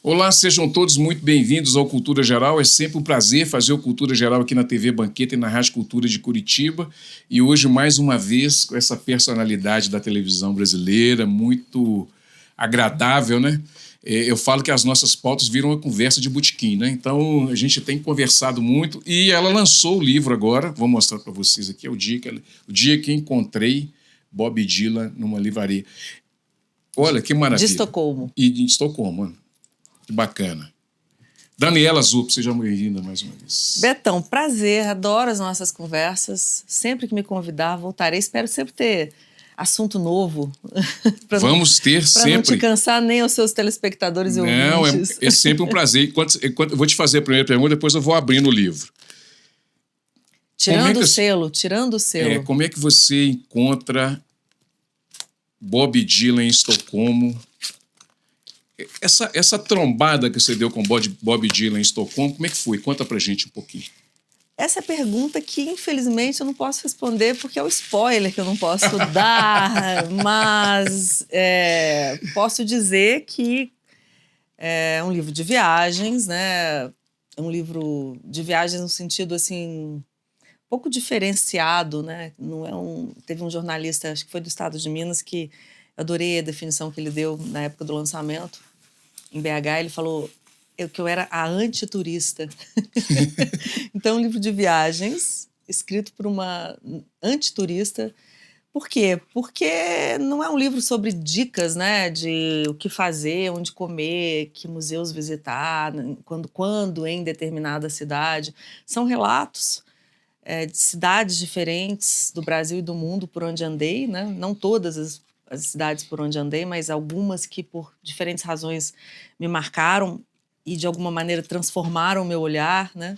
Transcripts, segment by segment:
Olá, sejam todos muito bem-vindos ao Cultura Geral. É sempre um prazer fazer o Cultura Geral aqui na TV Banqueta e na Rádio Cultura de Curitiba. E hoje, mais uma vez, com essa personalidade da televisão brasileira, muito agradável, né? Eu falo que as nossas pautas viram uma conversa de botequim, né? Então, a gente tem conversado muito. E ela lançou o livro agora, vou mostrar para vocês aqui, é o dia que encontrei Bob Dylan numa livraria. Olha, que maravilha. De Estocolmo. E de Estocolmo, que bacana. Daniela Zup, seja bem-vinda mais uma vez. Betão, prazer, adoro as nossas conversas. Sempre que me convidar, voltarei. Espero sempre ter assunto novo. Vamos ter sempre. Para não te cansar nem os seus telespectadores e ouvintes. É sempre um prazer. Eu vou te fazer a primeira pergunta, depois eu vou abrindo o livro. Tirando o selo. Como é que você encontra Bob Dylan em Estocolmo? Essa trombada que você deu com Bob Dylan em Estocolmo, como é que foi? Conta pra gente um pouquinho. Essa é a pergunta que, infelizmente, eu não posso responder, porque é o spoiler que eu não posso dar, mas posso dizer que é um livro de viagens, né? É um livro de viagens no sentido, assim, um pouco diferenciado, né? Não é teve um jornalista, acho que foi do estado de Minas, que eu adorei a definição que ele deu na época do lançamento, em BH. Ele falou que eu era a antiturista. Então, um livro de viagens, escrito por uma antiturista. Por quê? Porque não é um livro sobre dicas, né, de o que fazer, onde comer, que museus visitar, quando em determinada cidade. São relatos de cidades diferentes do Brasil e do mundo por onde andei, né? Não todas as cidades por onde andei, mas algumas que por diferentes razões me marcaram e de alguma maneira transformaram o meu olhar, né?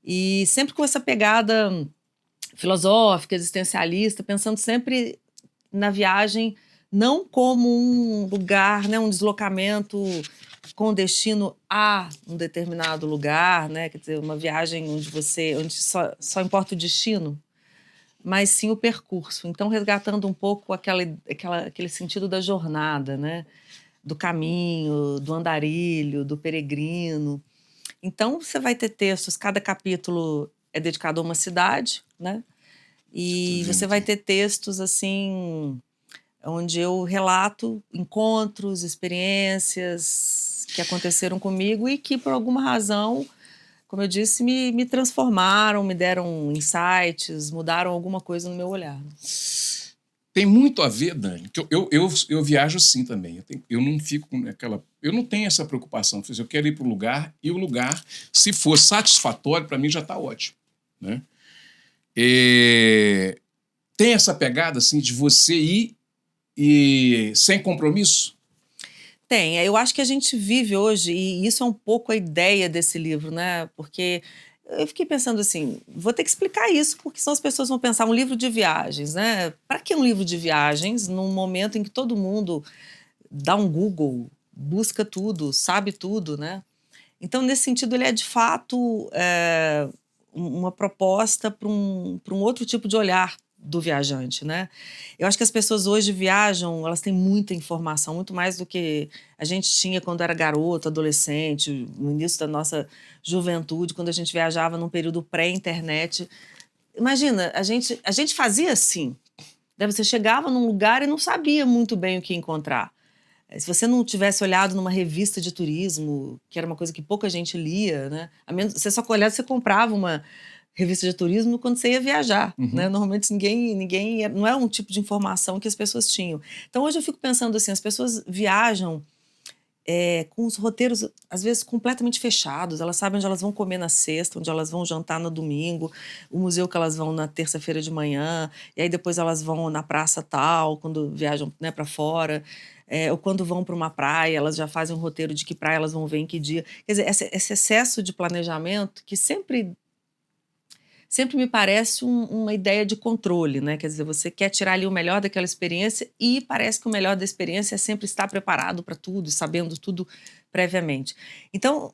E sempre com essa pegada filosófica, existencialista, pensando sempre na viagem não como um lugar, né, um deslocamento com destino a um determinado lugar, né? Quer dizer, uma viagem onde só importa o destino, mas sim o percurso. Então, resgatando um pouco aquele sentido da jornada, né? Do caminho, do andarilho, do peregrino. Então, você vai ter textos, cada capítulo é dedicado a uma cidade, né? E você vai ter textos, assim, onde eu relato encontros, experiências que aconteceram comigo e que, por alguma razão, como eu disse, me transformaram, me deram insights, mudaram alguma coisa no meu olhar. Tem muito a ver, Dani, que eu viajo assim também. Eu não fico com eu não tenho essa preocupação. Eu quero ir para o lugar, e o lugar, se for satisfatório, para mim já está ótimo, né? Tem essa pegada assim de você ir e sem compromisso? Tem. Eu acho que a gente vive hoje, e isso é um pouco a ideia desse livro, né? Porque eu fiquei pensando assim, vou ter que explicar isso, porque senão as pessoas vão pensar, um livro de viagens, né? Para que um livro de viagens num momento em que todo mundo dá um Google, busca tudo, sabe tudo, né? Então, nesse sentido, ele é de fato uma proposta para um outro tipo de olhar do viajante, né? Eu acho que as pessoas hoje viajam, elas têm muita informação, muito mais do que a gente tinha quando era garoto, adolescente, no início da nossa juventude, quando a gente viajava num período pré-internet. Imagina, a gente fazia assim, né? Você chegava num lugar e não sabia muito bem o que encontrar. Se você não tivesse olhado numa revista de turismo, que era uma coisa que pouca gente lia, né? Você só olhava, você comprava uma revista de turismo quando você ia viajar, né? Normalmente ninguém não é um tipo de informação que as pessoas tinham. Então hoje eu fico pensando assim, as pessoas viajam com os roteiros às vezes completamente fechados. Elas sabem onde elas vão comer na sexta, onde elas vão jantar no domingo, o museu que elas vão na terça-feira de manhã, e aí depois elas vão na praça tal, quando viajam, né, para fora. Ou quando vão para uma praia, elas já fazem um roteiro de que praia elas vão ver em que dia. Quer dizer, esse excesso de planejamento que sempre me parece uma ideia de controle, né? Quer dizer, você quer tirar ali o melhor daquela experiência e parece que o melhor da experiência é sempre estar preparado para tudo, sabendo tudo previamente. Então,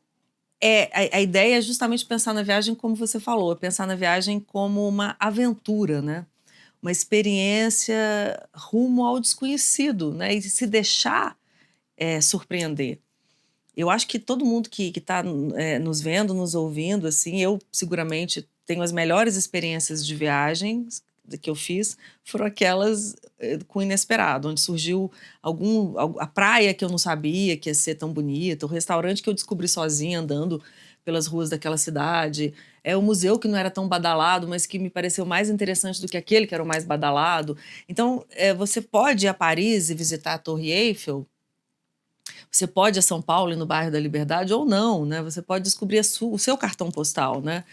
a ideia é justamente pensar na viagem como você falou, pensar na viagem como uma aventura, né? Uma experiência rumo ao desconhecido, né? E se deixar surpreender. eu acho que todo mundo que está nos vendo, nos ouvindo, assim, eu seguramente tenho as melhores experiências de viagens que eu fiz, foram aquelas com inesperado, onde surgiu a praia que eu não sabia que ia ser tão bonita, o restaurante que eu descobri sozinha andando pelas ruas daquela cidade, o museu que não era tão badalado, mas que me pareceu mais interessante do que aquele que era o mais badalado. Então, você pode ir a Paris e visitar a Torre Eiffel, você pode ir a São Paulo e no bairro da Liberdade ou não, né? Você pode descobrir o seu cartão postal, né?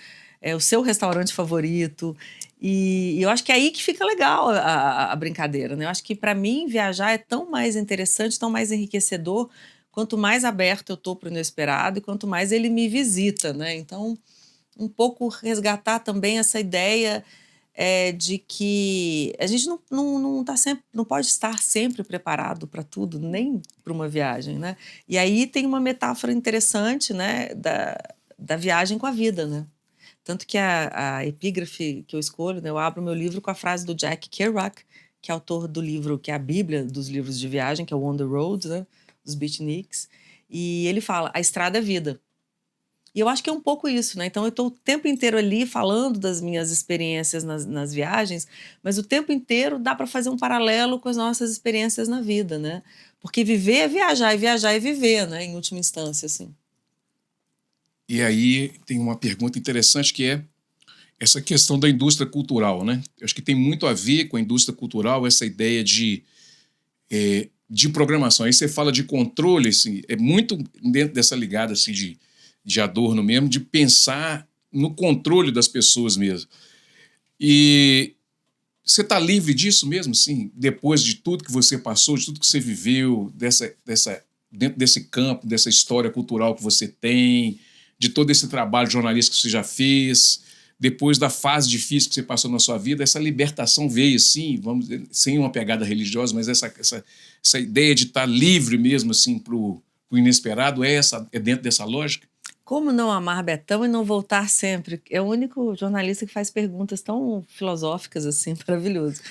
O seu restaurante favorito. E eu acho que é aí que fica legal a brincadeira, né? Eu acho que para mim viajar é tão mais interessante, tão mais enriquecedor, quanto mais aberto eu estou para o inesperado e quanto mais ele me visita, né? Então, um pouco resgatar também essa ideia de que a gente não pode estar sempre preparado para tudo, nem para uma viagem, né? E aí tem uma metáfora interessante, né, da viagem com a vida, né? Tanto que a epígrafe que eu escolho, né, eu abro meu livro com a frase do Jack Kerouac, que é autor do livro, que é a bíblia dos livros de viagem, que é o On the Road, né, dos Beatniks, e ele fala, a estrada é vida. E eu acho que é um pouco isso, né? Então eu estou o tempo inteiro ali falando das minhas experiências nas viagens, mas o tempo inteiro dá para fazer um paralelo com as nossas experiências na vida, né? Porque viver é viajar, e viajar é viver, né? Em última instância, assim. E aí tem uma pergunta interessante que é essa questão da indústria cultural, né? Eu acho que tem muito a ver com a indústria cultural, essa ideia de programação. Aí você fala de controle, assim, é muito dentro dessa ligada assim, de Adorno mesmo, de pensar no controle das pessoas mesmo. E você está livre disso mesmo, assim, depois de tudo que você passou, de tudo que você viveu, dentro desse campo, dessa história cultural que você tem, de todo esse trabalho jornalístico que você já fez, depois da fase difícil que você passou na sua vida, essa libertação veio, assim, vamos dizer, sem uma pegada religiosa, mas essa ideia de estar livre mesmo, assim, para o inesperado, é dentro dessa lógica? Como não amar Betão e não voltar sempre? É o único jornalista que faz perguntas tão filosóficas assim, maravilhoso.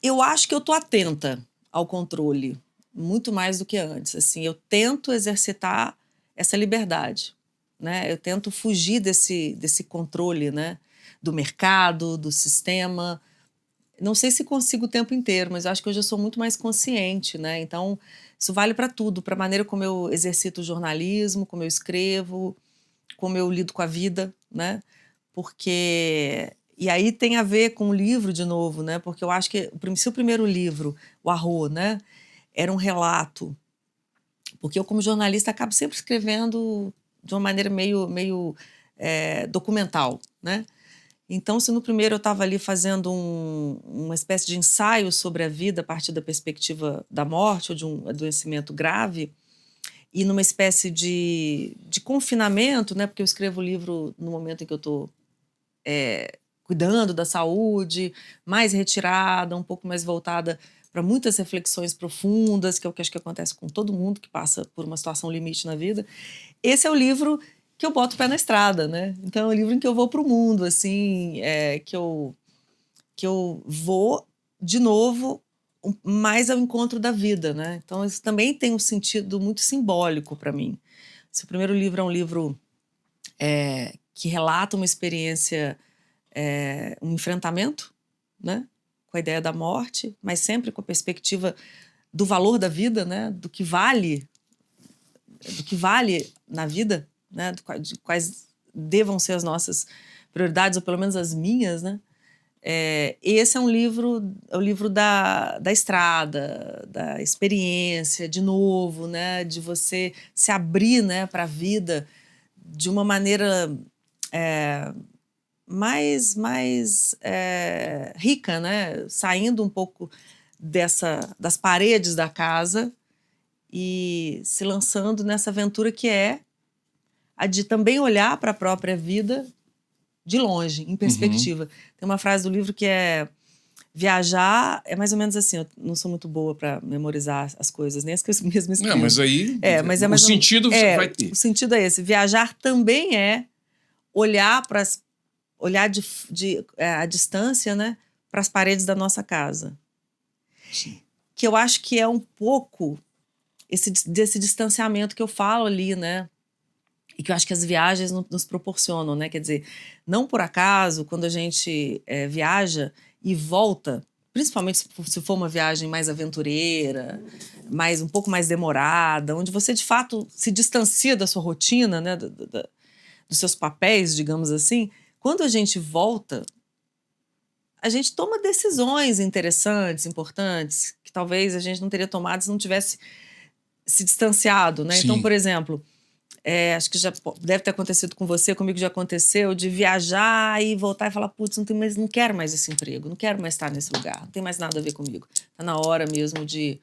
Eu acho que eu estou atenta ao controle, muito mais do que antes. Assim, eu tento exercitar essa liberdade, né? Eu tento fugir desse controle, né? Do mercado, do sistema. Não sei se consigo o tempo inteiro, mas eu acho que hoje eu sou muito mais consciente, né? Então, isso vale para tudo, para a maneira como eu exercito o jornalismo, como eu escrevo, como eu lido com a vida, né? Porque... E aí tem a ver com o livro, de novo, né? Porque eu acho que se o primeiro livro, o Arro, né? Era um relato. Porque eu, como jornalista, acabo sempre escrevendo de uma maneira meio documental, né? Então, se no primeiro eu estava ali fazendo uma espécie de ensaio sobre a vida a partir da perspectiva da morte ou de um adoecimento grave, e numa espécie de confinamento, né? Porque eu escrevo o livro no momento em que eu estou cuidando da saúde, mais retirada, um pouco mais voltada para muitas reflexões profundas, que é o que acho que acontece com todo mundo que passa por uma situação limite na vida. Esse é o livro que eu boto o pé na estrada, né? Então é um livro em que eu vou para o mundo, assim, que eu vou, de novo, mais ao encontro da vida, né? Então isso também tem um sentido muito simbólico para mim. Esse primeiro livro é um livro que relata uma experiência, um enfrentamento, né? Com a ideia da morte, mas sempre com a perspectiva do valor da vida, né? Do que vale na vida, né? De quais devam ser as nossas prioridades, ou pelo menos as minhas, né? Esse é o livro da estrada, da experiência, de novo, né? De você se abrir, né, para a vida de uma maneira mais rica, né? Saindo um pouco das paredes da casa e se lançando nessa aventura que é a de também olhar para a própria vida de longe, em perspectiva. Tem uma frase do livro que é: viajar é mais ou menos assim, eu não sou muito boa para memorizar as coisas, nem as que eu mesmo escrevo. Não, mas aí mas o sentido vai ter. O sentido é esse. Viajar também é olhar à distância, né, para as paredes da nossa casa. Sim. Que eu acho que é um pouco desse distanciamento que eu falo ali, né? E que eu acho que as viagens nos proporcionam, né? Quer dizer, não por acaso, quando a gente viaja e volta, principalmente se for uma viagem mais aventureira, um pouco mais demorada, onde você, de fato, se distancia da sua rotina, né? Dos seus papéis, digamos assim, quando a gente volta, a gente toma decisões interessantes, importantes, que talvez a gente não teria tomado se não tivesse se distanciado, né? Sim. Então, por exemplo, acho que já deve ter acontecido com você, comigo já aconteceu, de viajar e voltar e falar, putz, não quero mais esse emprego, não quero mais estar nesse lugar, não tem mais nada a ver comigo. Tá na hora mesmo de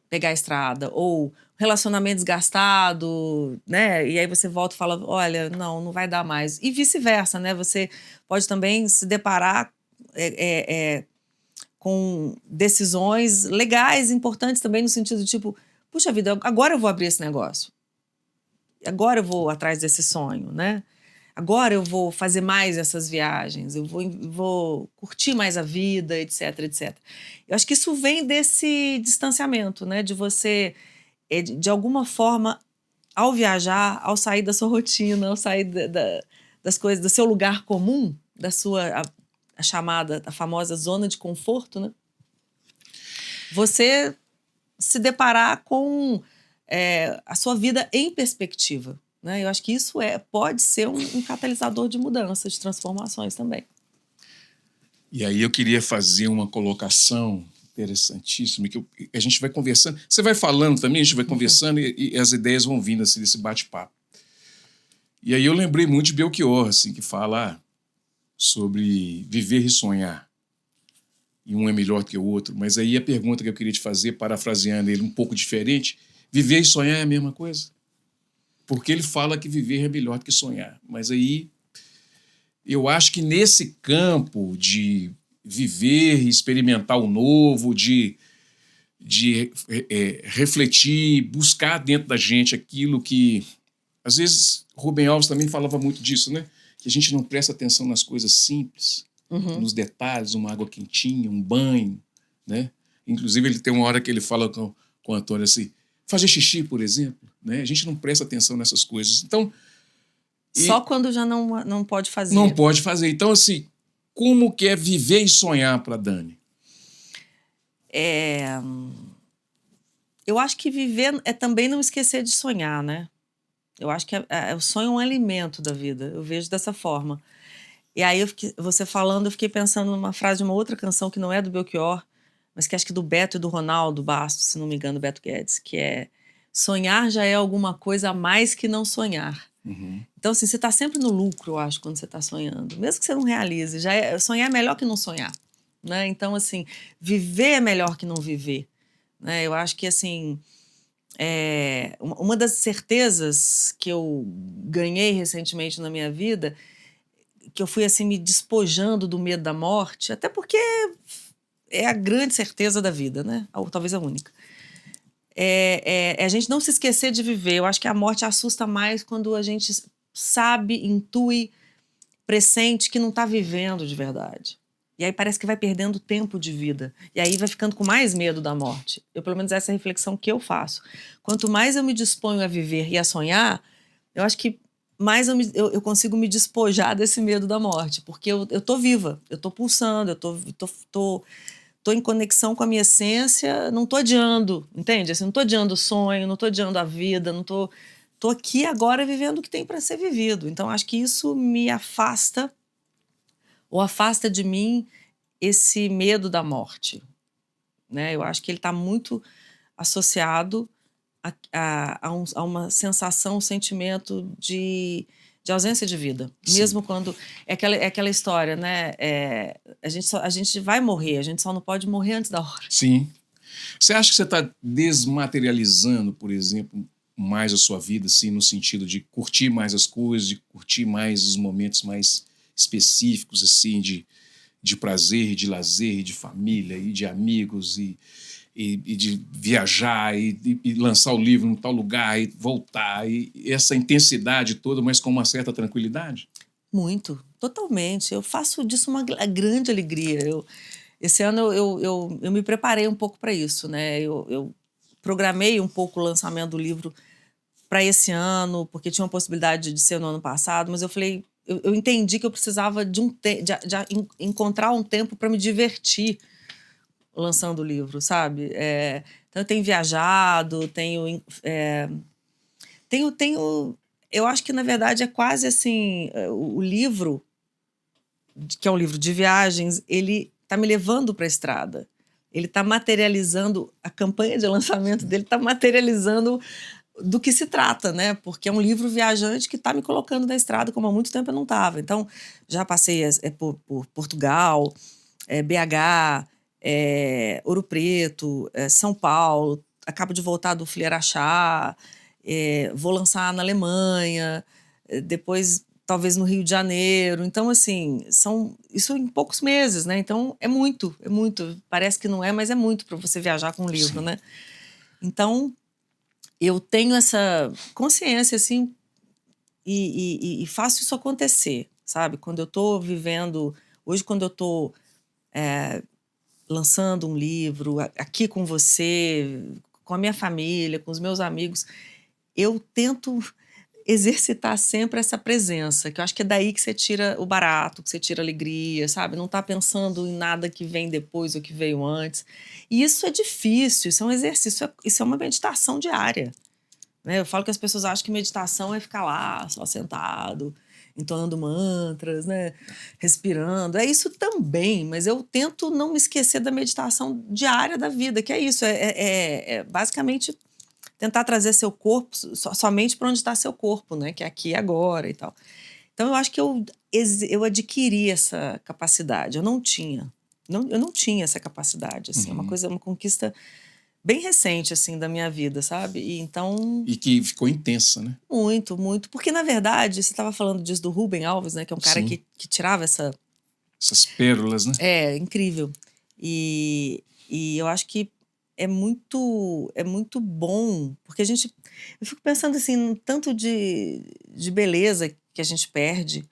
pegar a estrada. Ou relacionamento desgastado, né? E aí você volta e fala, olha, não vai dar mais. E vice-versa, né? Você pode também se deparar com decisões legais, importantes também, no sentido de tipo, puxa vida, agora eu vou abrir esse negócio. Agora eu vou atrás desse sonho, né? Agora eu vou fazer mais essas viagens, eu vou curtir mais a vida, etc, etc. Eu acho que isso vem desse distanciamento, né? De você, de alguma forma, ao viajar, ao sair da sua rotina, ao sair das coisas, do seu lugar comum, da sua, a famosa zona de conforto, né? Você se deparar com a sua vida em perspectiva, né? Eu acho que isso pode ser um catalisador de mudança, de transformações também. E aí eu queria fazer uma colocação interessantíssima, que a gente vai conversando, você vai falando também, a gente vai conversando e as ideias vão vindo assim, desse bate-papo. E aí eu lembrei muito de Belchior, assim, que fala sobre viver e sonhar. E um é melhor que o outro. Mas aí a pergunta que eu queria te fazer, parafraseando ele um pouco diferente, viver e sonhar é a mesma coisa? Porque ele fala que viver é melhor do que sonhar. Mas aí eu acho que nesse campo de viver e experimentar o novo, de refletir, buscar dentro da gente aquilo que... Às vezes, Rubem Alves também falava muito disso, né? Que a gente não presta atenção nas coisas simples, nos detalhes, uma água quentinha, um banho, né? Inclusive, ele tem uma hora que ele fala com o Antônio assim, fazer xixi, por exemplo, né? A gente não presta atenção nessas coisas. Então, só quando já não pode fazer. Não pode fazer. Então, assim, como que é viver e sonhar para Dani? Eu acho que viver é também não esquecer de sonhar, né? Eu acho que o sonho é um alimento da vida. Eu vejo dessa forma. E aí, você falando, eu fiquei pensando numa frase de uma outra canção que não é do Belchior, mas que acho que do Beto e do Ronaldo Bastos, se não me engano, Beto Guedes, que é sonhar já é alguma coisa a mais que não sonhar. Então, assim, você está sempre no lucro, eu acho, quando você está sonhando. Mesmo que você não realize, sonhar é melhor que não sonhar, né? Então, assim, viver é melhor que não viver, né? Eu acho que, assim... uma das certezas que eu ganhei recentemente na minha vida, que eu fui assim me despojando do medo da morte, até porque é a grande certeza da vida, né? Ou talvez a única. A gente não se esquecer de viver. Eu acho que a morte assusta mais quando a gente sabe, intui, pressente que não está vivendo de verdade. E aí parece que vai perdendo tempo de vida. E aí vai ficando com mais medo da morte. Pelo menos essa é a reflexão que eu faço. Quanto mais eu me disponho a viver e a sonhar, eu acho que mais eu consigo me despojar desse medo da morte. Porque eu tô viva, eu tô pulsando, eu tô em conexão com a minha essência, não tô adiando, entende? Assim, não tô adiando o sonho, não tô adiando a vida, não tô aqui agora vivendo o que tem para ser vivido. Então, acho que isso me afasta ou afasta de mim esse medo da morte, né? Eu acho que ele está muito associado a uma sensação, um sentimento de ausência de vida. Sim. Mesmo quando... É aquela história, né? A gente vai morrer, a gente só não pode morrer antes da hora. Sim. Você acha que você está desmaterializando, por exemplo, mais a sua vida, assim, no sentido de curtir mais as coisas, de curtir mais os momentos mais específicos, assim, de prazer, de lazer, de família, e de amigos, e de viajar, e lançar o livro em tal lugar, e voltar, e essa intensidade toda, mas com uma certa tranquilidade? Muito, totalmente. Eu faço disso uma grande alegria. Esse ano eu me preparei um pouco para isso, né? Eu programei um pouco o lançamento do livro para esse ano, porque tinha uma possibilidade de ser no ano passado, mas eu falei, eu entendi que eu precisava de encontrar um tempo para me divertir lançando o livro, sabe? Então eu tenho viajado, eu acho que na verdade é quase assim, o livro, que é um livro de viagens, ele está me levando para a estrada. Ele está materializando, a campanha de lançamento dele está materializando do que se trata, né? Porque é um livro viajante que está me colocando na estrada, como há muito tempo eu não estava. Então, já passei por Portugal, BH, Ouro Preto, São Paulo, acabo de voltar do Flieraxá, vou lançar na Alemanha, depois talvez no Rio de Janeiro. Então, assim, isso em poucos meses, né? Então, é muito. Parece que não é, mas é muito para você viajar com um livro, né? Então, eu tenho essa consciência, assim, e faço isso acontecer, sabe? Quando eu estou vivendo... Hoje, quando eu estou lançando um livro aqui com você, com a minha família, com os meus amigos, eu tento exercitar sempre essa presença, que eu acho que é daí que você tira o barato, que você tira a alegria, sabe? Não tá pensando em nada que vem depois ou que veio antes. E isso é difícil, isso é um exercício, isso é uma meditação diária, né? Eu falo que as pessoas acham que meditação é ficar lá, só sentado, entonando mantras, né? Respirando. É isso também, mas eu tento não me esquecer da meditação diária da vida, que é isso, basicamente tentar trazer seu corpo somente para onde está seu corpo, né? Que é aqui e agora e tal. Então, eu acho que eu adquiri essa capacidade. Eu não tinha. Eu não tinha essa capacidade, assim. É uma conquista bem recente, assim, da minha vida, sabe? E que ficou intensa, né? Muito, muito. Porque, na verdade, você estava falando disso do Rubem Alves, né? Que é um cara que tirava essas pérolas, né? É, incrível. E eu acho que é muito bom, porque eu fico pensando assim, no tanto de beleza que a gente perde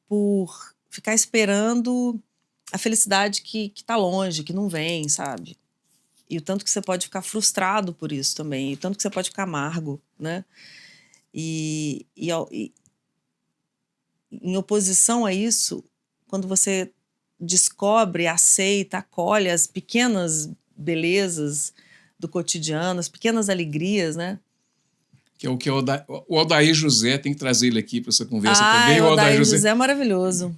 por ficar esperando a felicidade que tá longe, que não vem, sabe? E o tanto que você pode ficar frustrado por isso também, e o tanto que você pode ficar amargo, né? E em oposição a isso, quando você descobre, aceita, acolhe as pequenas belezas do cotidiano, as pequenas alegrias, né? Que é o que o Aldair José, tem que trazer ele aqui para essa conversa também. O Aldair José é maravilhoso.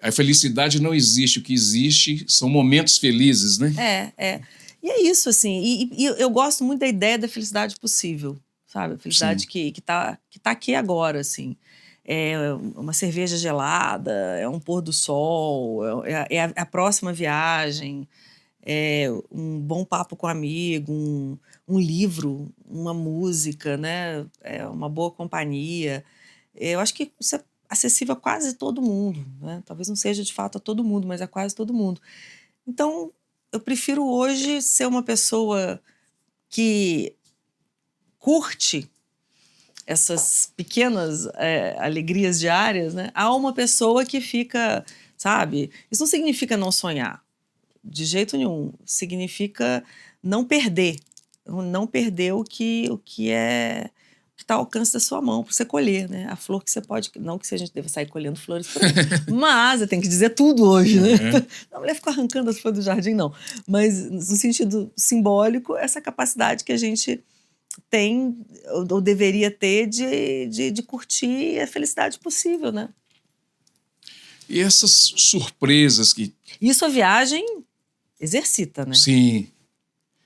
A felicidade não existe, o que existe são momentos felizes, né? E é isso, assim, e eu gosto muito da ideia da felicidade possível, sabe? A felicidade que tá aqui agora, assim. É uma cerveja gelada, é um pôr do sol, é a próxima viagem, é um bom papo com um amigo, um livro, uma música, né? É uma boa companhia. Eu acho que isso é acessível a quase todo mundo, né? Talvez não seja de fato a todo mundo, mas a quase todo mundo. Então, eu prefiro hoje ser uma pessoa que curte essas pequenas alegrias diárias, né? A uma pessoa que fica, sabe? Isso não significa não sonhar, de jeito nenhum. Significa não perder o que está ao alcance da sua mão para você colher, né? A flor que você pode, não que a gente deva sair colhendo flores por aí, mas eu tenho que dizer tudo hoje, né? A mulher fica arrancando as flores do jardim, não. Mas no sentido simbólico, essa capacidade que a gente tem ou deveria ter de curtir a felicidade possível, né? E essas surpresas que... Isso a viagem exercita, né? Sim.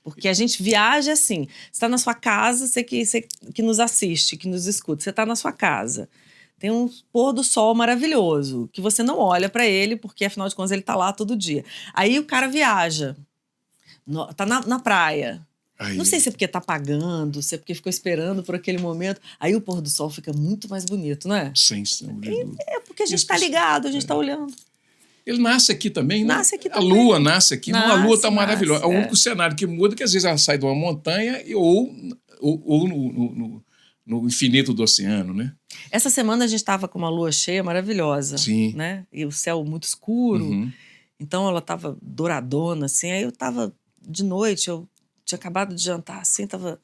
Porque a gente viaja assim, você está na sua casa, você que nos assiste, que nos escuta, você está na sua casa, tem um pôr do sol maravilhoso, que você não olha para ele, porque afinal de contas ele está lá todo dia. Aí o cara viaja, tá na praia. Aí. Não sei se é porque tá pagando, se é porque ficou esperando por aquele momento. Aí o pôr do sol fica muito mais bonito, não é? Sim. É porque a gente tá ligado, a gente tá olhando. Ele nasce aqui também, né? Nasce aqui também. A lua nasce aqui. A lua tá maravilhosa. É o único cenário que muda, que às vezes ela sai de uma montanha ou no infinito do oceano, né? Essa semana a gente tava com uma lua cheia maravilhosa. Sim. Né? E o céu muito escuro. Então ela tava douradona, assim. Aí eu tava de noite, eu tinha acabado de jantar, assim, tava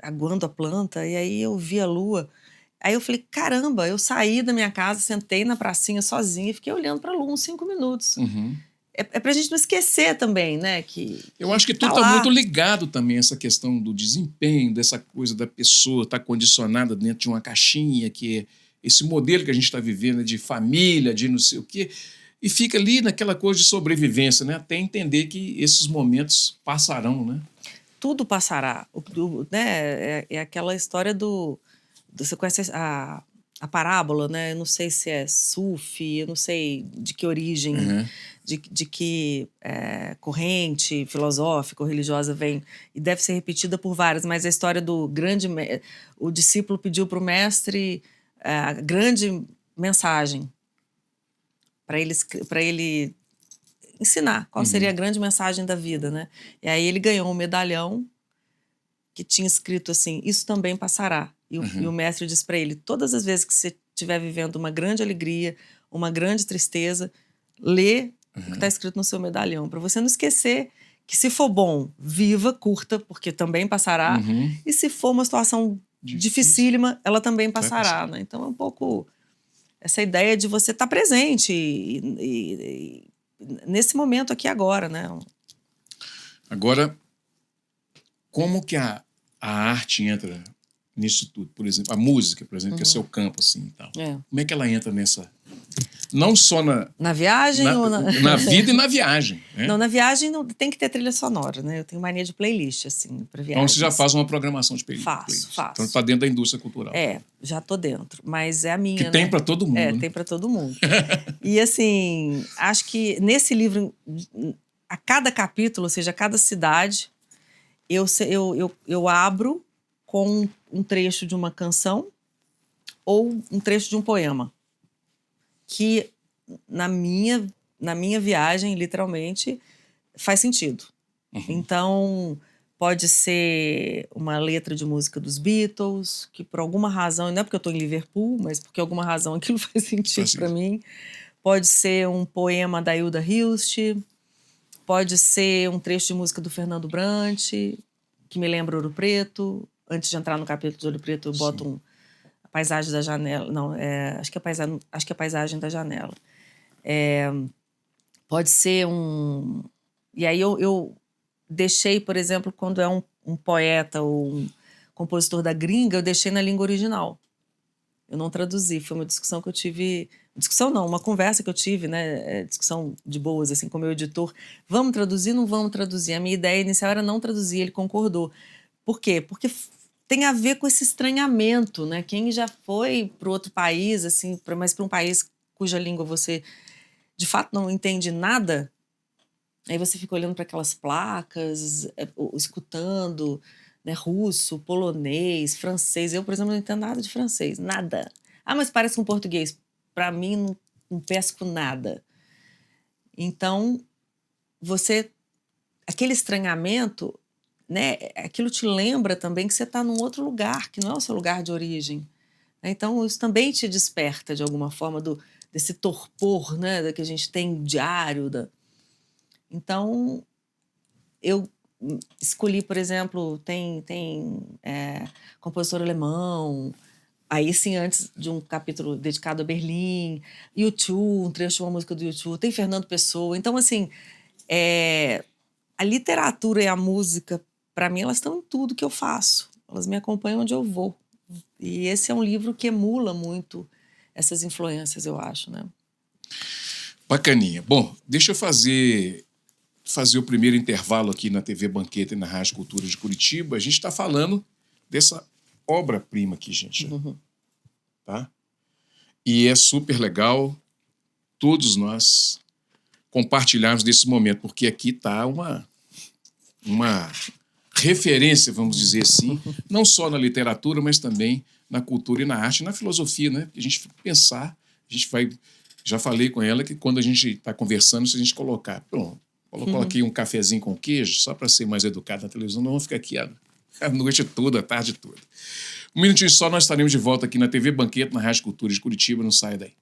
aguando a planta, e aí eu vi a lua. Aí eu falei, caramba, eu saí da minha casa, sentei na pracinha sozinha e fiquei olhando pra lua uns 5 minutos. É pra gente não esquecer também, né? Eu acho que tá tudo está lá. muito ligado também, essa questão do desempenho, dessa coisa da pessoa estar condicionada dentro de uma caixinha, que é esse modelo que a gente está vivendo de família, de não sei o quê, e fica ali naquela coisa de sobrevivência, né? Até entender que esses momentos passarão, né? Tudo passará. Né? É aquela história você conhece a parábola, né? Eu não sei se é sufi, eu não sei de que origem, de que corrente filosófica ou religiosa vem, e deve ser repetida por várias, mas a história do o discípulo pediu para o mestre a grande mensagem para ele ensinar qual seria a grande mensagem da vida, né? E aí ele ganhou um medalhão que tinha escrito assim, isso também passará. E o mestre disse para ele, todas as vezes que você estiver vivendo uma grande alegria, uma grande tristeza, lê o que está escrito no seu medalhão, para você não esquecer que se for bom, viva, curta, porque também passará, e se for uma situação dificílima, ela também passará, né? Então é um pouco essa ideia de você estar presente e nesse momento aqui agora, né? Agora, como que a arte entra nisso tudo? Por exemplo, a música, por exemplo, que é seu campo, assim, e tal. Como é que ela entra nessa... Não só na viagem ou na vida e na viagem, né? Não, na viagem não, tem que ter trilha sonora, né? Eu tenho mania de playlist, assim, para viagem. Então você já faz uma programação de playlist? Faço. Então tá dentro da indústria cultural. Já tô dentro, mas é a minha, que tem para todo mundo, né? Tem para todo mundo. E assim, acho que nesse livro, a cada capítulo, ou seja, a cada cidade, eu abro com um trecho de uma canção ou um trecho de um poema, que na minha viagem, literalmente, faz sentido. Então, pode ser uma letra de música dos Beatles, que por alguma razão, não é porque eu estou em Liverpool, mas porque alguma razão aquilo faz sentido para mim. Pode ser um poema da Hilda Hilst, pode ser um trecho de música do Fernando Brant, que me lembra Ouro Preto. Antes de entrar no capítulo de Ouro Preto, eu boto a paisagem da janela. Não, acho que é a paisagem da janela. Pode ser um... E aí eu deixei, por exemplo, quando é um poeta ou um compositor da gringa, eu deixei na língua original. Eu não traduzi. Foi uma discussão que eu tive... Discussão não, uma conversa que eu tive, né? Discussão de boas, assim, com o meu editor. Vamos traduzir, não vamos traduzir? A minha ideia inicial era não traduzir, ele concordou. Por quê? Porque tem a ver com esse estranhamento, né? Quem já foi para outro país, assim, mas para um país cuja língua você, de fato, não entende nada, aí você fica olhando para aquelas placas, escutando, né, russo, polonês, francês. Eu, por exemplo, não entendo nada de francês, nada. Ah, mas parece com português. Para mim, não pesco nada. Então, aquele estranhamento, né, aquilo te lembra também que você está num outro lugar, que não é o seu lugar de origem. Então, isso também te desperta, de alguma forma, desse torpor, né, que a gente tem diário. Então, eu escolhi, por exemplo, tem compositor alemão, aí sim, antes de um capítulo dedicado a Berlim, U2, um trecho de uma música do U2, tem Fernando Pessoa. Então, assim, a literatura e a música, para mim, elas estão em tudo que eu faço. Elas me acompanham onde eu vou. E esse é um livro que emula muito essas influências, eu acho, né? Bacaninha. Bom, deixa eu fazer o primeiro intervalo aqui na TV Banqueta e na Rádio Cultura de Curitiba. A gente está falando dessa obra-prima aqui, gente. Tá? E é super legal todos nós compartilharmos desse momento, porque aqui está uma referência, vamos dizer assim, não só na literatura, mas também na cultura e na arte, na filosofia, né? A gente pensar, a gente vai... Já falei com ela que quando a gente está conversando, se a gente colocar... Pronto, coloquei um cafezinho com queijo, só para ser mais educado na televisão, não vamos ficar aqui a noite toda, a tarde toda. Um minutinho só, nós estaremos de volta aqui na TV Banqueta, na Rádio Cultura de Curitiba. Não saia daí.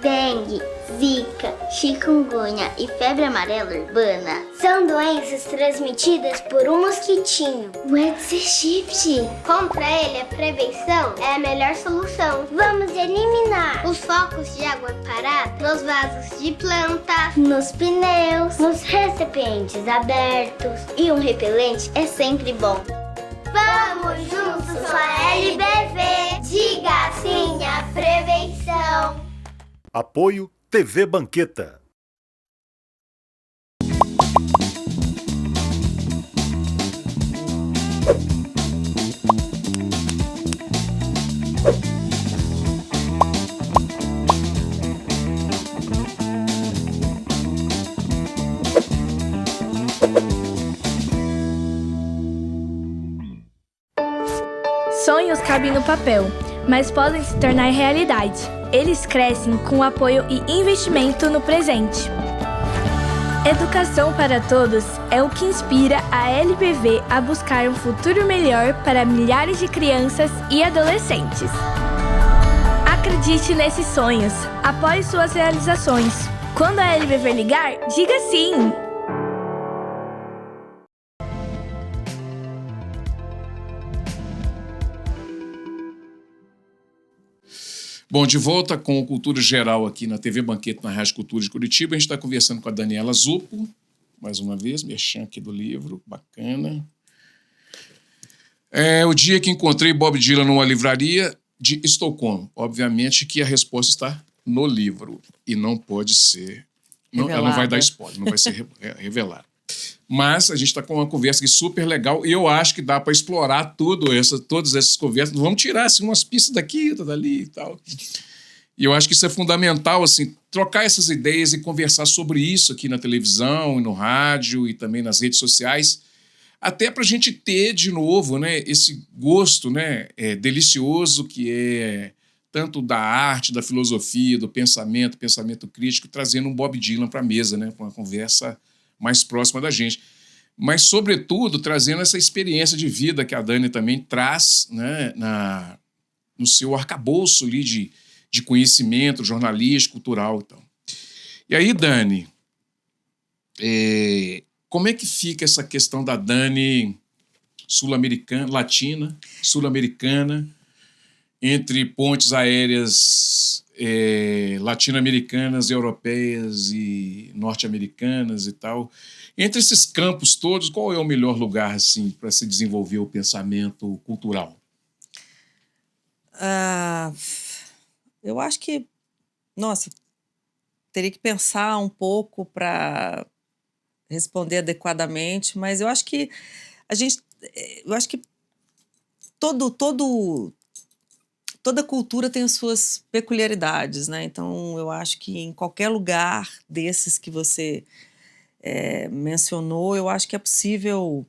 Dengue, chikungunya e febre amarela urbana são doenças transmitidas por um mosquitinho, o Aedes aegypti. Contra ele, a prevenção é a melhor solução. Vamos eliminar os focos de água parada nos vasos de plantas, nos pneus, nos recipientes abertos. E um repelente é sempre bom. Vamos juntos com a LBV. Diga sim à prevenção. Apoio TV Banqueta. Sonhos cabem no papel, mas podem se tornar realidade. Eles crescem com apoio e investimento no presente. Educação para todos é o que inspira a LBV a buscar um futuro melhor para milhares de crianças e adolescentes. Acredite nesses sonhos, apoie suas realizações. Quando a LBV ligar, diga sim! Bom, de volta com o Cultura Geral aqui na TV Banquete, na Rádio Cultura de Curitiba. A gente está conversando com a Daniela Zupo, mais uma vez, merchan aqui do livro, bacana. É o dia que encontrei Bob Dylan numa livraria de Estocolmo. Obviamente que a resposta está no livro e não pode ser... Não, ela não vai dar spoiler, não vai ser revelada. Mas a gente está com uma conversa aqui super legal e eu acho que dá para explorar todas essas conversas. Vamos tirar assim, umas pistas daqui, outra dali e tal. E eu acho que isso é fundamental, assim, trocar essas ideias e conversar sobre isso aqui na televisão, e no rádio e também nas redes sociais, até para a gente ter, de novo, né, esse gosto, né, delicioso que é tanto da arte, da filosofia, do pensamento crítico, trazendo um Bob Dylan para a mesa, né, para uma conversa mais próxima da gente. Mas, sobretudo, trazendo essa experiência de vida que a Dani também traz, né, no seu arcabouço ali de conhecimento jornalístico, cultural e tal. E aí, Dani, como é que fica essa questão da Dani sul-americana, entre pontes aéreas latino-americanas, europeias e norte-americanas e tal? Entre esses campos todos, qual é o melhor lugar assim, para se desenvolver o pensamento cultural? Eu acho que, nossa, teria que pensar um pouco para responder adequadamente, mas eu acho que toda cultura tem as suas peculiaridades, né? Então, eu acho que em qualquer lugar desses que você mencionou, eu acho que é possível...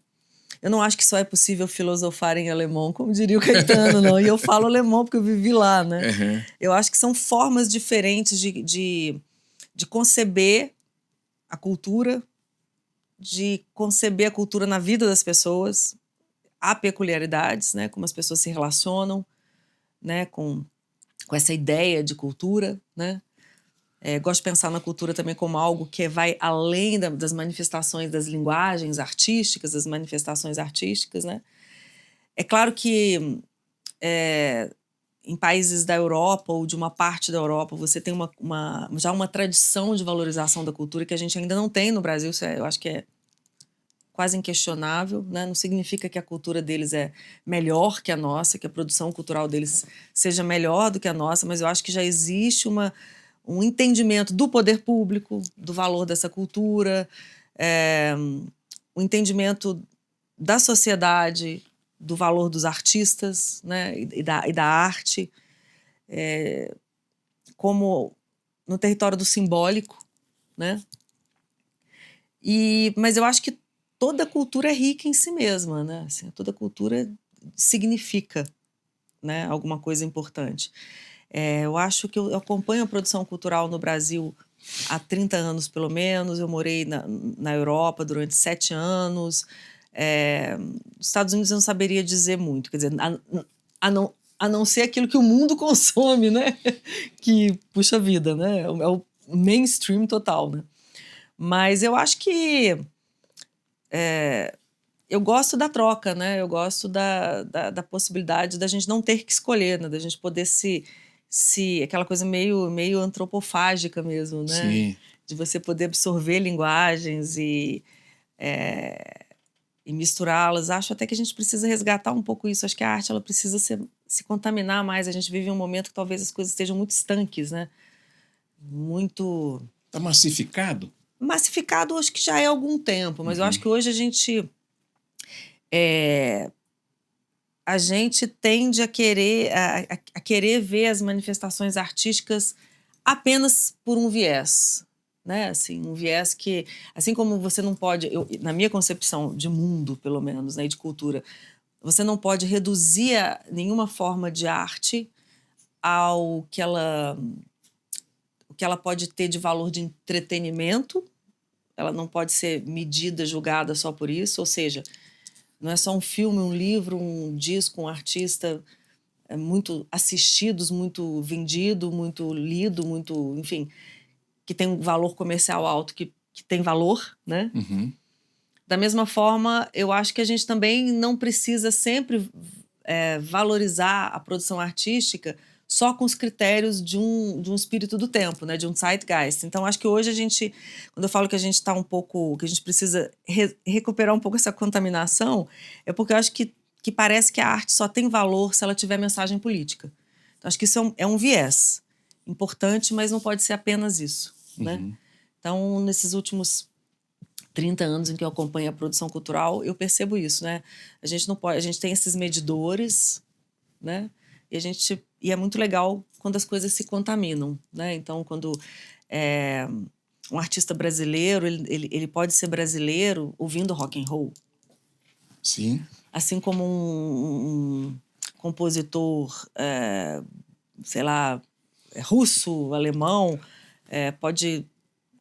Eu não acho que só é possível filosofar em alemão, como diria o Caetano, não. E eu falo alemão porque eu vivi lá, né? Uhum. Eu acho que são formas diferentes de conceber a cultura, de conceber a cultura na vida das pessoas. Há peculiaridades, né? Como as pessoas se relacionam, né, com essa ideia de cultura, né? Gosto de pensar na cultura também como algo que vai além das manifestações das linguagens artísticas, das manifestações artísticas, né? É claro que em países da Europa ou de uma parte da Europa você tem já uma tradição de valorização da cultura que a gente ainda não tem no Brasil. Isso eu acho que é quase inquestionável, né? Não significa que a cultura deles é melhor que a nossa, que a produção cultural deles seja melhor do que a nossa, mas eu acho que já existe um entendimento do poder público, do valor dessa cultura, um entendimento da sociedade, do valor dos artistas, né? e da arte, como no território do simbólico, né? Mas eu acho que toda cultura é rica em si mesma, né? Assim, toda cultura significa, né, alguma coisa importante. Eu acho que eu acompanho a produção cultural no Brasil há 30 anos, pelo menos. Eu morei na Europa durante 7 anos. Nos Estados Unidos eu não saberia dizer muito, quer dizer, a não ser aquilo que o mundo consome, né? Que puxa vida, né? mainstream total, né? Mas eu acho que eu gosto da troca, né? Eu gosto da possibilidade da gente não ter que escolher, né? Da gente poder aquela coisa meio antropofágica mesmo, né? Sim. De você poder absorver linguagens e misturá-las. Acho até que a gente precisa resgatar um pouco isso. Acho que a arte ela precisa se contaminar mais. A gente vive um momento que talvez as coisas estejam muito estanques, né? Muito... Está massificado? Massificado acho que já é há algum tempo, mas eu acho que hoje a gente tende a querer ver as manifestações artísticas apenas por um viés, né? Assim, um viés que, assim como você não pode, na minha concepção de mundo, pelo menos, né, de cultura, você não pode reduzir nenhuma forma de arte ao que ela pode ter de valor de entretenimento. Ela não pode ser medida, julgada só por isso, ou seja, não é só um filme, um livro, um disco, um artista muito assistidos, muito vendido, muito lido, muito, enfim, que tem um valor comercial alto, que tem valor, né? Uhum. Da mesma forma, eu acho que a gente também não precisa sempre valorizar a produção artística só com os critérios de um espírito do tempo, né? De um zeitgeist. Então, acho que hoje quando eu falo que a gente está que a gente precisa recuperar um pouco essa contaminação, é porque eu acho que parece que a arte só tem valor se ela tiver mensagem política. Então, acho que isso é um viés importante, mas não pode ser apenas isso, né? Então, nesses últimos 30 anos em que eu acompanho a produção cultural, eu percebo isso, né? A gente não pode, a gente tem esses medidores, né? E é muito legal quando as coisas se contaminam, né? Então, quando um artista brasileiro, ele pode ser brasileiro ouvindo rock and roll. Sim. Assim como um compositor, sei lá, russo, alemão, pode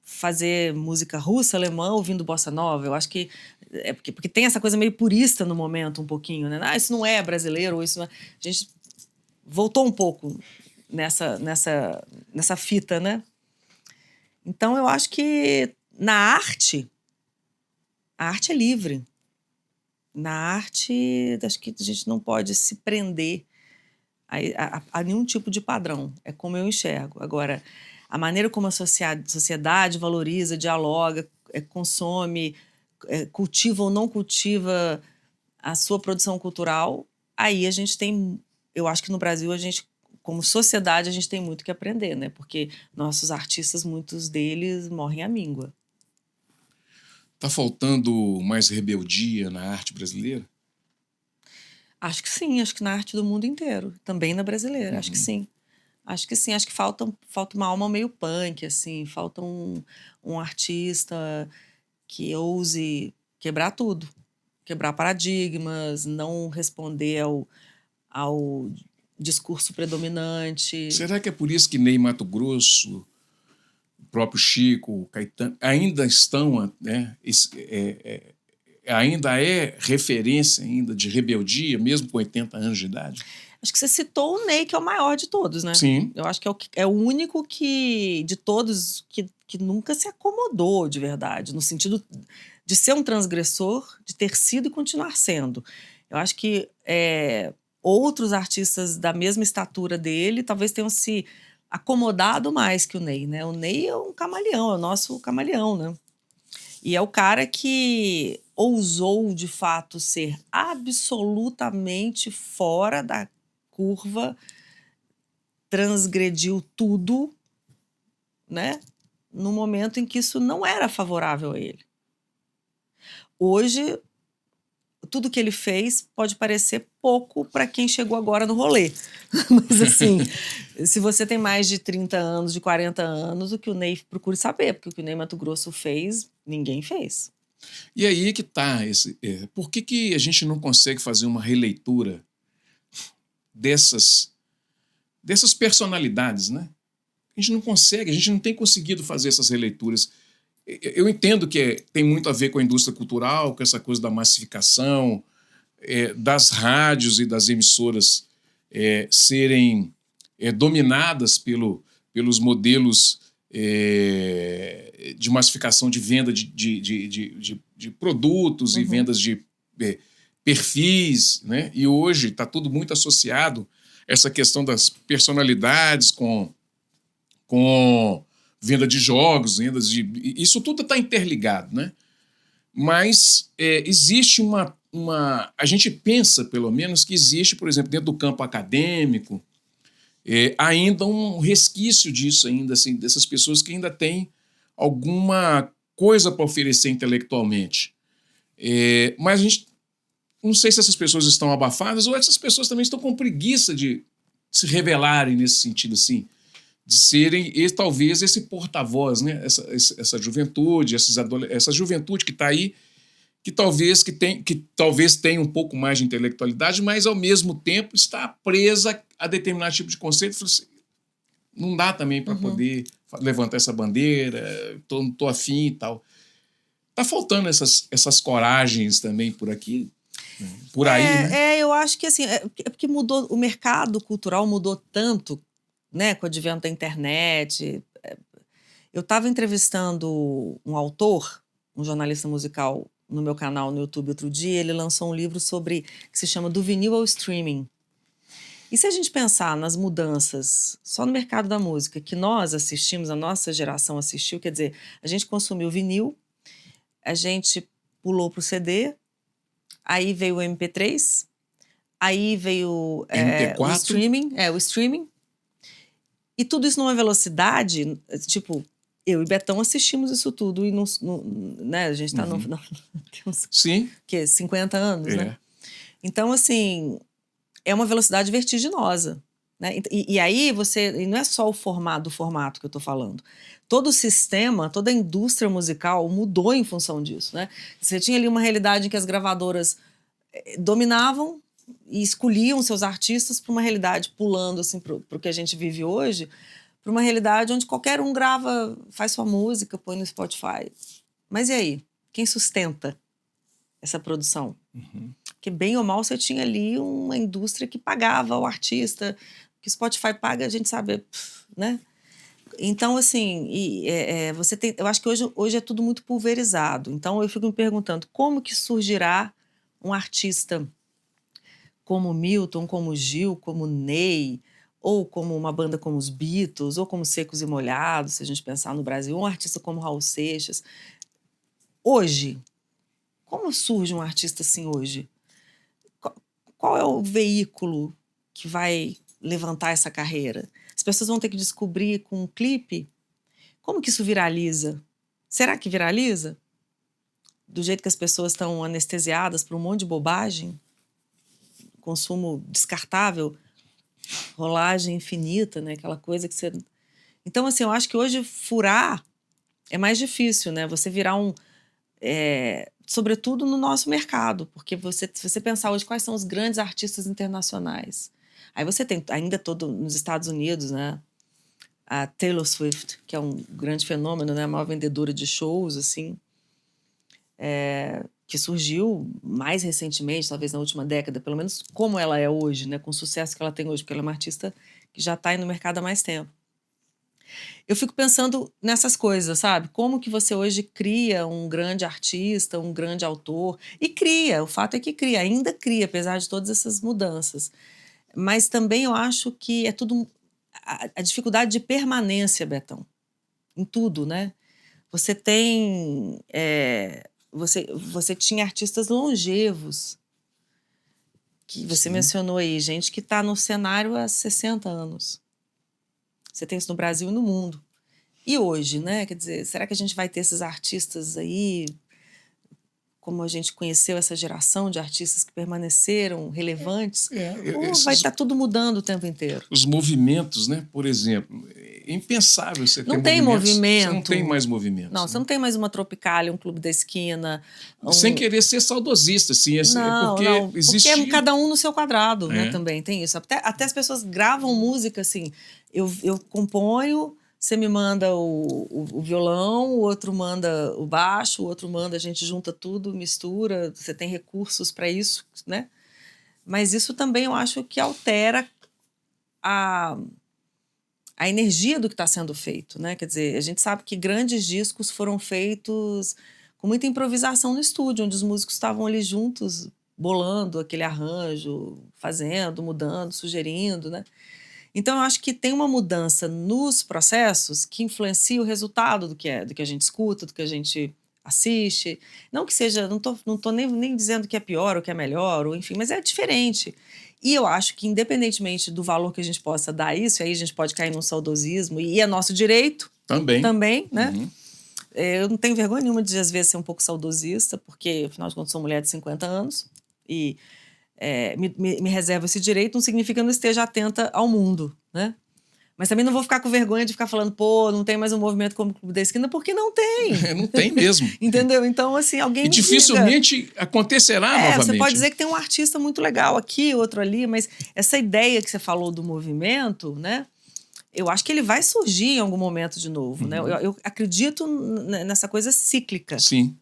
fazer música russa, alemã, ouvindo bossa nova. Eu acho que porque tem essa coisa meio purista no momento, um pouquinho, né? Isso não é brasileiro, ou isso não é... A gente voltou um pouco nessa fita, né? Então, eu acho que na arte, a arte é livre. Na arte, acho que a gente não pode se prender a nenhum tipo de padrão. É como eu enxergo. Agora, a maneira como a sociedade valoriza, dialoga, consome, cultiva ou não cultiva a sua produção cultural, aí a gente tem... Eu acho que no Brasil, como sociedade, a gente tem muito que aprender, né? Porque nossos artistas, muitos deles, morrem à míngua. Está faltando mais rebeldia na arte brasileira? Acho que sim, acho que na arte do mundo inteiro. Também na brasileira, acho que sim. Acho que sim, acho que falta uma alma meio punk, assim. Falta um artista que ouse quebrar tudo. Quebrar paradigmas, não responder ao discurso predominante. Será que é por isso que Ney Matogrosso, o próprio Chico, o Caetano, ainda estão, né, ainda é referência ainda de rebeldia, mesmo com 80 anos de idade? Acho que você citou o Ney, que é o maior de todos, né? Sim. Eu acho que é o único de todos que nunca se acomodou de verdade, no sentido de ser um transgressor, de ter sido e continuar sendo. Eu acho que outros artistas da mesma estatura dele talvez tenham se acomodado mais que o Ney, né? O Ney é um camaleão, é o nosso camaleão, né? E é o cara que ousou, de fato, ser absolutamente fora da curva, transgrediu tudo, né? No momento em que isso não era favorável a ele. Hoje, tudo que ele fez pode parecer pouco para quem chegou agora no rolê. Mas, assim, se você tem mais de 30 anos, de 40 anos, o que o Ney procure saber, porque o que o Ney Matogrosso fez, ninguém fez. E aí que está por que a gente não consegue fazer uma releitura dessas personalidades, né? A gente não consegue, a gente não tem conseguido fazer essas releituras. Eu entendo que tem muito a ver com a indústria cultural, com essa coisa da massificação, das rádios e das emissoras serem dominadas pelos modelos de massificação de venda de produtos e vendas de perfis, né? E hoje está tudo muito associado a essa questão das personalidades com venda de jogos, vendas de... Isso tudo está interligado, né? Mas existe a gente pensa, pelo menos, que existe, por exemplo, dentro do campo acadêmico, ainda um resquício disso, ainda, assim, dessas pessoas que ainda têm alguma coisa para oferecer intelectualmente. Mas a gente não sei se essas pessoas estão abafadas ou essas pessoas também estão com preguiça de se revelarem nesse sentido, assim, de serem talvez esse porta-voz, né? Essa juventude, essa juventude que está aí, que talvez tenha um pouco mais de intelectualidade, mas ao mesmo tempo está presa a determinado tipo de conceito. Assim, não dá também para poder levantar essa bandeira, não estou afim e tal. Está faltando essas coragens também por aqui, por aí, né? Eu acho que assim, porque mudou, o mercado cultural mudou tanto, né, com o advento da internet. Eu estava entrevistando um autor, um jornalista musical, no meu canal no YouTube outro dia. Ele lançou um livro que se chama Do Vinil ao Streaming. E se a gente pensar nas mudanças só no mercado da música que nós assistimos, a nossa geração assistiu, quer dizer, a gente consumiu vinil, a gente pulou para o CD, aí veio o MP3, aí veio o streaming, e tudo isso numa velocidade, tipo, eu e Betão assistimos isso tudo e né, a gente está temos, Sim. 50 anos, né? Então, assim, é uma velocidade vertiginosa, né? E aí e não é só o formato que eu estou falando. Todo o sistema, toda a indústria musical mudou em função disso, né? Você tinha ali uma realidade em que as gravadoras dominavam e escolhiam seus artistas para uma realidade pulando assim para o que a gente vive hoje, para uma realidade onde qualquer um grava, faz sua música, põe no Spotify. Mas e aí? Quem sustenta essa produção? Porque bem ou mal você tinha ali uma indústria que pagava o artista, que o Spotify paga, a gente sabe, né? Então, assim, eu acho que hoje é tudo muito pulverizado. Então, eu fico me perguntando como que surgirá um artista como Milton, como Gil, como Ney, ou como uma banda como os Beatles, ou como Secos e Molhados, se a gente pensar no Brasil, um artista como Raul Seixas. Hoje, como surge um artista assim hoje? Qual é o veículo que vai levantar essa carreira? As pessoas vão ter que descobrir com um clipe como que isso viraliza. Será que viraliza? Do jeito que as pessoas estão anestesiadas por um monte de bobagem? Consumo descartável, rolagem infinita, né? Aquela coisa que você... Então, assim, eu acho que hoje furar é mais difícil, né? Você virar sobretudo no nosso mercado, porque se você pensar hoje quais são os grandes artistas internacionais, aí você tem ainda nos Estados Unidos, né? A Taylor Swift, que é um grande fenômeno, né? A maior vendedora de shows, assim, que surgiu mais recentemente, talvez na última década, pelo menos como ela é hoje, né? Com o sucesso que ela tem hoje, porque ela é uma artista que já está aí no mercado há mais tempo. Eu fico pensando nessas coisas, sabe? Como que você hoje cria um grande artista, um grande autor, e cria, o fato é que cria, ainda cria, apesar de todas essas mudanças. Mas também eu acho que é tudo a dificuldade de permanência, Betão, em tudo, né? Você tem... Você tinha artistas longevos, que você mencionou aí, gente que está no cenário há 60 anos. Você tem isso no Brasil e no mundo. E hoje, né? Quer dizer, será que a gente vai ter esses artistas aí, como a gente conheceu essa geração de artistas que permaneceram relevantes? Ou vai estar tudo mudando o tempo inteiro? Os movimentos, né? Por exemplo, é impensável você ter não tem movimento. Você não tem mais movimento. Não, você não tem mais uma Tropicália, um Clube da Esquina. Sem querer ser saudosista, assim. Porque cada um no seu quadrado, né? Também tem isso. Até as pessoas gravam música, assim. Eu componho, você me manda o violão, o outro manda o baixo, o outro manda, a gente junta tudo, mistura, você tem recursos para isso, né? Mas isso também eu acho que altera a a energia do que está sendo feito, né? Quer dizer, a gente sabe que grandes discos foram feitos com muita improvisação no estúdio, onde os músicos estavam ali juntos, bolando aquele arranjo, fazendo, mudando, sugerindo, né? Então, eu acho que tem uma mudança nos processos que influencia o resultado do que a gente escuta, do que a gente assiste. Não que seja, não tô nem dizendo que é pior ou que é melhor, ou enfim, mas é diferente. E eu acho que, independentemente do valor que a gente possa dar a isso, aí a gente pode cair num saudosismo, e é nosso direito também, né? Uhum. Eu não tenho vergonha nenhuma de, às vezes, ser um pouco saudosista, porque, afinal de contas, sou mulher de 50 anos e me reservo esse direito, não significa que eu não esteja atenta ao mundo, né? Mas também não vou ficar com vergonha de ficar falando, pô, não tem mais um movimento como o Clube da Esquina, porque não tem. Não tem mesmo. Entendeu? Então, assim, alguém E me dificilmente diga. acontecerá novamente. Você pode dizer que tem um artista muito legal aqui, outro ali, mas essa ideia que você falou do movimento, né? Eu acho que ele vai surgir em algum momento de novo, né? Eu acredito nessa coisa cíclica. Sim.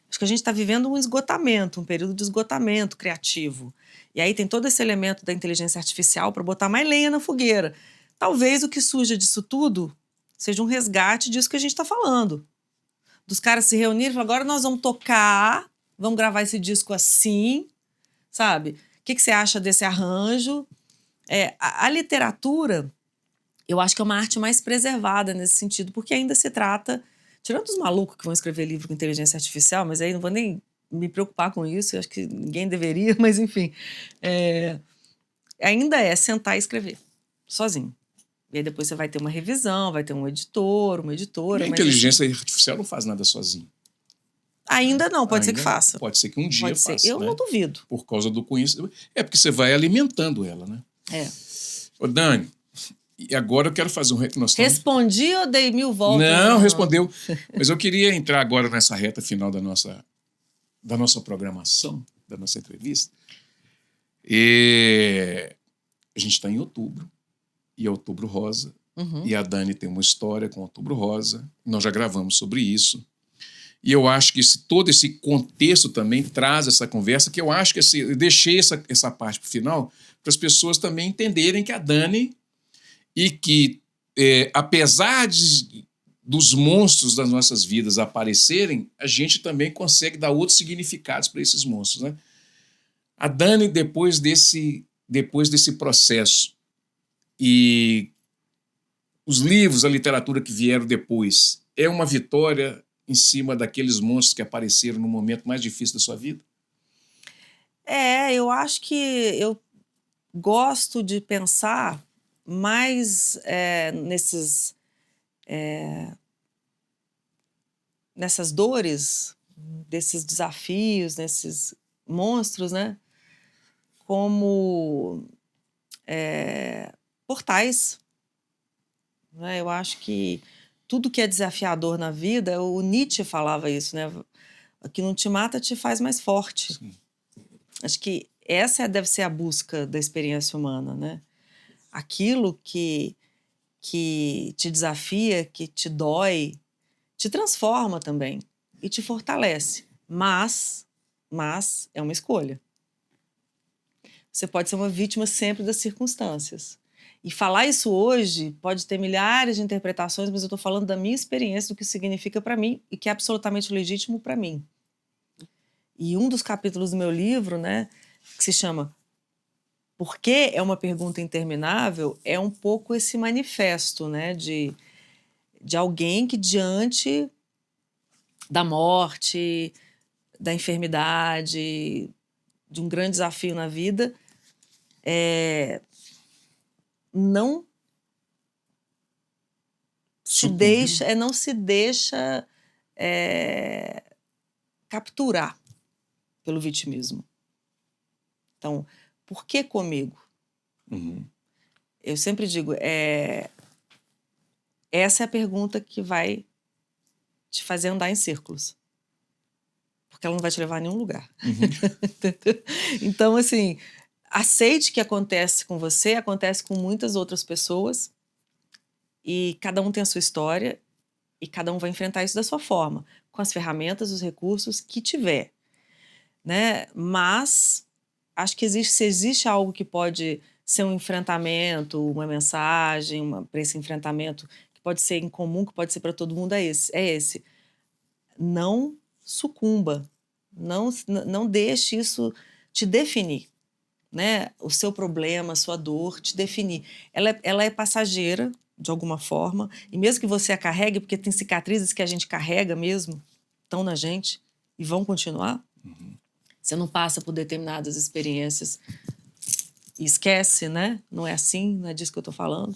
Acho que a gente está vivendo um esgotamento, um período de esgotamento criativo. E aí tem todo esse elemento da inteligência artificial para botar mais lenha na fogueira. Talvez o que surja disso tudo seja um resgate disso que a gente está falando. Dos caras se reunirem e falar, agora nós vamos tocar, vamos gravar esse disco assim, sabe? O que você acha desse arranjo? A literatura, eu acho que é uma arte mais preservada nesse sentido, porque ainda se trata, tirando os malucos que vão escrever livro com inteligência artificial, mas aí não vou nem me preocupar com isso, eu acho que ninguém deveria, mas enfim, ainda é sentar e escrever, sozinho. E aí depois você vai ter uma revisão, vai ter um editor, uma editora. A inteligência artificial não faz nada sozinho. Ainda não, pode ser que faça. Pode ser que um dia faça. Eu não duvido. Por causa do conhecimento. É porque você vai alimentando ela, né? Ô, Dani, e agora eu quero fazer um... Respondi ou dei 1000 voltas? Não, respondeu. Mas eu queria entrar agora nessa reta final da nossa programação, da nossa entrevista. A gente está em outubro. E é Outubro Rosa. Uhum. E a Dani tem uma história com Outubro Rosa. Nós já gravamos sobre isso. E eu acho que todo esse contexto também traz essa conversa, que eu acho que eu deixei essa parte para o final, para as pessoas também entenderem que a Dani, e que, apesar dos monstros das nossas vidas aparecerem, a gente também consegue dar outros significados para esses monstros, né? A Dani, depois desse processo, e os livros, a literatura que vieram depois, é uma vitória em cima daqueles monstros que apareceram no momento mais difícil da sua vida? Eu acho que eu gosto de pensar mais nessas dores, desses desafios, nesses monstros, né? Como portais. Né? Eu acho que tudo que é desafiador na vida, o Nietzsche falava isso, né? O que não te mata te faz mais forte. Sim. Acho que essa deve ser a busca da experiência humana, né? Aquilo que te desafia, que te dói, te transforma também e te fortalece. Mas é uma escolha. Você pode ser uma vítima sempre das circunstâncias. E falar isso hoje pode ter milhares de interpretações, mas eu estou falando da minha experiência, do que significa para mim e que é absolutamente legítimo para mim. E um dos capítulos do meu livro, né, que se chama Por que é uma pergunta interminável, é um pouco esse manifesto, né, de alguém que, diante da morte, da enfermidade, de um grande desafio na vida, não se deixa capturar pelo vitimismo. Então, por que comigo? Uhum. Eu sempre digo, essa é a pergunta que vai te fazer andar em círculos. Porque ela não vai te levar a nenhum lugar. Uhum. Então, assim, aceite que acontece com você, acontece com muitas outras pessoas, e cada um tem a sua história, e cada um vai enfrentar isso da sua forma, com as ferramentas, os recursos que tiver. Né? Mas acho que se existe algo que pode ser um enfrentamento, uma mensagem, para esse enfrentamento, que pode ser incomum, que pode ser para todo mundo, é esse. Não sucumba, não deixe isso te definir, né? O seu problema, a sua dor te definir. Ela é passageira, de alguma forma, e mesmo que você a carregue, porque tem cicatrizes que a gente carrega mesmo, estão na gente e vão continuar, você não passa por determinadas experiências e esquece, né? Não é assim, não é disso que eu estou falando.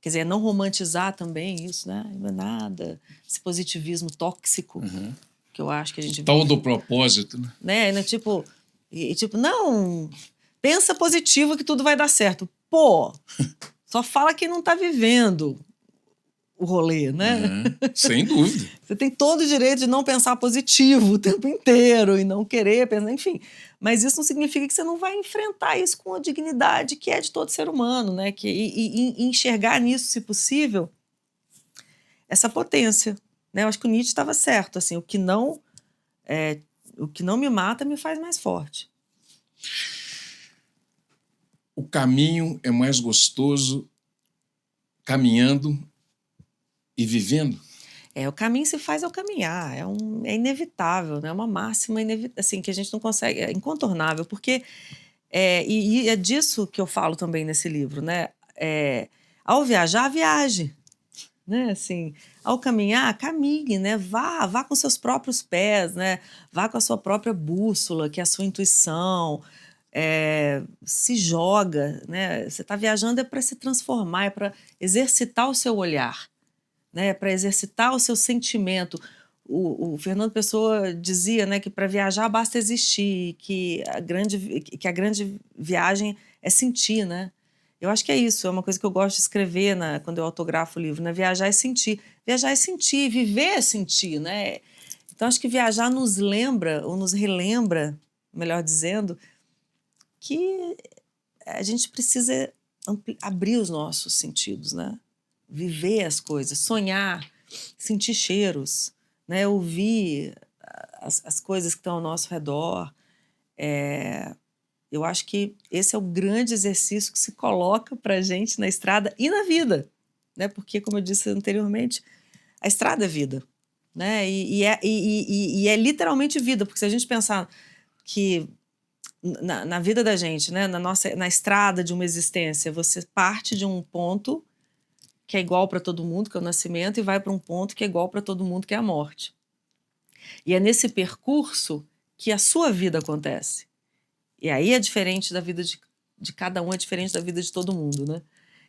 Quer dizer, não romantizar também isso, né? Não é nada. Esse positivismo tóxico que eu acho que a gente... Tal do propósito, né? Né? Tipo, não, pensa positivo que tudo vai dar certo. Pô, só fala quem não está vivendo o rolê, né? Sem dúvida. Você tem todo o direito de não pensar positivo o tempo inteiro e não querer pensar, enfim. Mas isso não significa que você não vai enfrentar isso com a dignidade que é de todo ser humano, né? E enxergar nisso, se possível, essa potência, né? Eu acho que o Nietzsche estava certo, assim, o que não me mata me faz mais forte. O caminho é mais gostoso caminhando e vivendo? O caminho se faz ao caminhar, é inevitável, né? É uma máxima assim, que a gente não consegue, é incontornável, porque e é disso que eu falo também nesse livro, né? Ao viajar, viaje, né? Assim, ao caminhar, caminhe, né? Vá com seus próprios pés, né? Vá com a sua própria bússola, que é a sua intuição. Se joga, né? Você está viajando é para se transformar, é para exercitar o seu olhar, né? Para exercitar o seu sentimento. O Fernando Pessoa dizia, né, que para viajar basta existir, que a grande viagem é sentir, né? Eu acho que é isso, é uma coisa que eu gosto de escrever quando eu autografo o livro, né? Viajar é sentir, viver é sentir, né? Então acho que viajar nos lembra, ou nos relembra, melhor dizendo, que a gente precisa abrir os nossos sentidos, né? Viver as coisas, sonhar, sentir cheiros, né? Ouvir as coisas que estão ao nosso redor. Eu acho que esse é o grande exercício que se coloca para a gente na estrada e na vida, né? Porque, como eu disse anteriormente, a estrada é vida, né? E é literalmente vida, porque se a gente pensar que na vida da gente, né? Na estrada de uma existência, você parte de um ponto que é igual para todo mundo, que é o nascimento, e vai para um ponto que é igual para todo mundo, que é a morte. E é nesse percurso que a sua vida acontece. E aí é diferente da vida de cada um, é diferente da vida de todo mundo, né?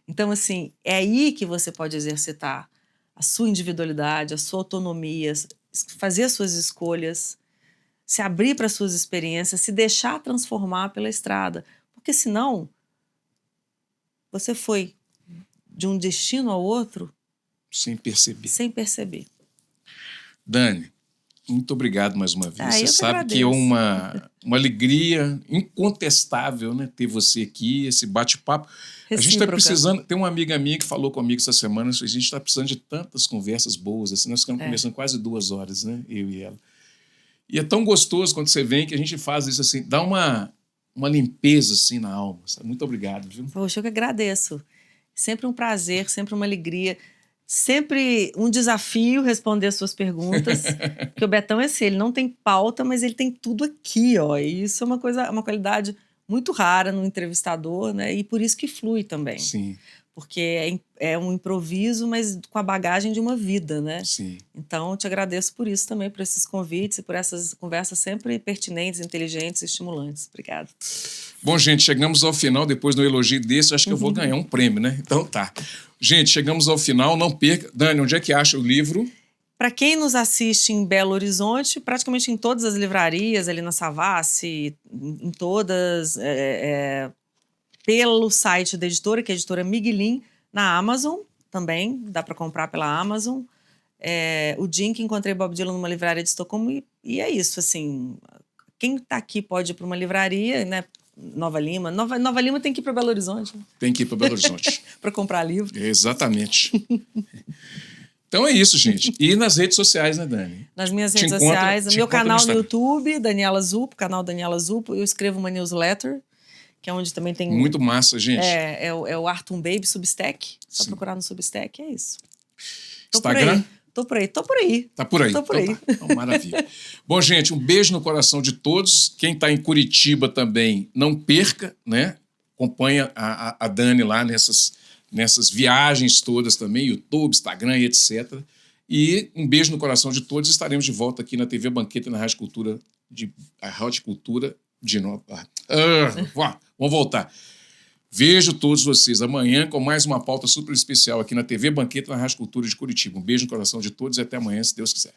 Então, assim, é aí que você pode exercitar a sua individualidade, a sua autonomia, fazer as suas escolhas, se abrir para as suas experiências, se deixar transformar pela estrada. Porque senão, você foi de um destino ao outro sem perceber. Sem perceber. Dani, muito obrigado mais uma vez. Você sabe agradeço. que é uma alegria incontestável, né, ter você aqui, esse bate-papo. A gente está precisando... Tem uma amiga minha que falou comigo essa semana, a gente está precisando de tantas conversas boas. Assim, nós ficamos conversando quase 2 horas, né, eu e ela. E é tão gostoso quando você vem que a gente faz isso assim, dá uma limpeza assim na alma. Sabe? Muito obrigado, viu? Poxa, eu que agradeço. Sempre um prazer, sempre uma alegria, sempre um desafio responder as suas perguntas. Porque o Betão é assim, ele não tem pauta, mas ele tem tudo aqui, ó. E isso é uma qualidade muito rara no entrevistador, né? E por isso que flui também. Sim. Porque é um improviso, mas com a bagagem de uma vida, né? Sim. Então, eu te agradeço por isso também, por esses convites e por essas conversas sempre pertinentes, inteligentes e estimulantes. Obrigada. Bom, gente, chegamos ao final. Depois do elogio desse, acho que eu vou ganhar um prêmio, né? Então tá. Gente, chegamos ao final. Não perca. Dani, onde é que acha o livro? Para quem nos assiste em Belo Horizonte, praticamente em todas as livrarias, ali na Savassi, em todas... pelo site da editora, que é a editora Miguelin, na Amazon também, dá para comprar pela Amazon. O dia em que encontrei Bob Dylan numa livraria de Estocolmo, e é isso, assim, quem está aqui pode ir para uma livraria, né, Nova Lima. Nova Lima tem que ir para Belo Horizonte. Tem que ir para Belo Horizonte. Para comprar livro. Exatamente. Então é isso, gente. E nas redes sociais, né, Dani? Nas minhas redes sociais, no meu canal no YouTube, Daniela Zupo, canal Daniela Zupo, eu escrevo uma newsletter, que é onde também tem... Muito massa, gente. É o Artum Baby Substack. Só Sim. procurar no Substack, é isso. Instagram? Tô por aí. Tá por aí. Então, aí. tá. Então, maravilha. Bom, gente, um beijo no coração de todos. Quem está em Curitiba também, não perca, né? Acompanha a Dani lá nessas viagens todas também, YouTube, Instagram e etc. E um beijo no coração de todos. Estaremos de volta aqui na TV Banqueta e na Rádio Cultura de novo. Vamos voltar. Vejo todos vocês amanhã com mais uma pauta super especial aqui na TV Banqueta e na Rádio Cultura de Curitiba. Um beijo no coração de todos e até amanhã, se Deus quiser.